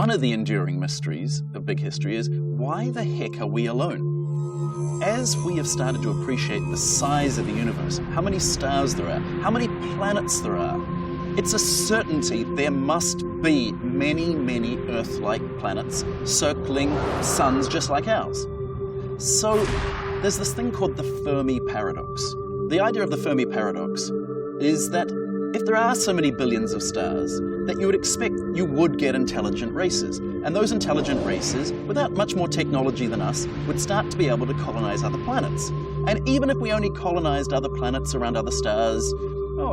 One of the enduring mysteries of big history is, why the heck are we alone? As we have started to appreciate the size of the universe, how many stars there are, how many planets there are, it's a certainty there must be many, many Earth-like planets circling suns just like ours. So there's this thing called the Fermi paradox. The idea of the Fermi paradox is that if there are so many billions of stars, that you would expect you would get intelligent races. And those intelligent races, without much more technology than us, would start to be able to colonize other planets. And even if we only colonized other planets around other stars,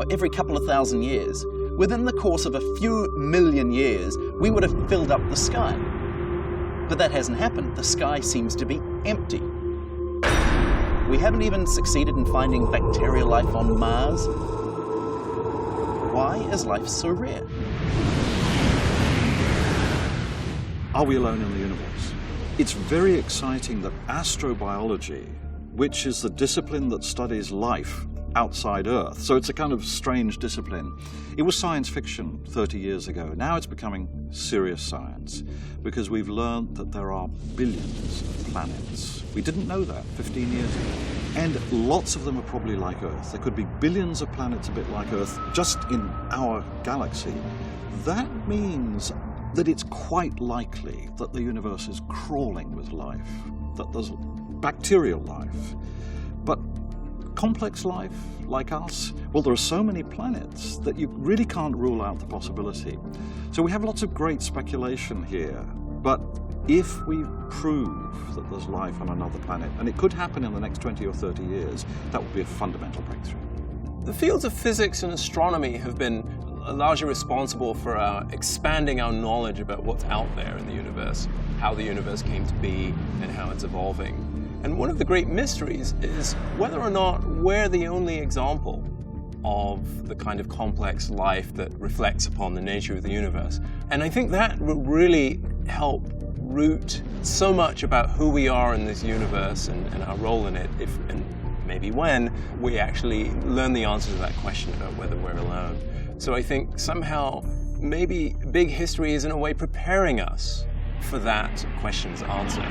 every couple of thousand years, within the course of a few million years, we would have filled up the sky. But that hasn't happened. The sky seems to be empty. We haven't even succeeded in finding bacterial life on Mars. Why is life so rare? Are we alone in the universe? It's very exciting that astrobiology, which is the discipline that studies life outside Earth, so it's a kind of strange discipline. It was science fiction 30 years ago. Now it's becoming serious science because we've learned that there are billions of planets. We didn't know that 15 years ago. And lots of them are probably like Earth. There could be billions of planets a bit like Earth just in our galaxy. That means that it's quite likely that the universe is crawling with life, that there's bacterial life. But complex life, like us, well, there are so many planets that you really can't rule out the possibility. So we have lots of great speculation here, but if we prove that there's life on another planet, and it could happen in the next 20 or 30 years, that would be a fundamental breakthrough. The fields of physics and astronomy have been largely responsible for expanding our knowledge about what's out there in the universe, how the universe came to be, and how it's evolving. And one of the great mysteries is whether or not we're the only example of the kind of complex life that reflects upon the nature of the universe. And I think that will really help root so much about who we are in this universe and our role in it, if and maybe when we actually learn the answer to that question about whether we're alone. So I think somehow maybe big history is in a way preparing us for that question's answer.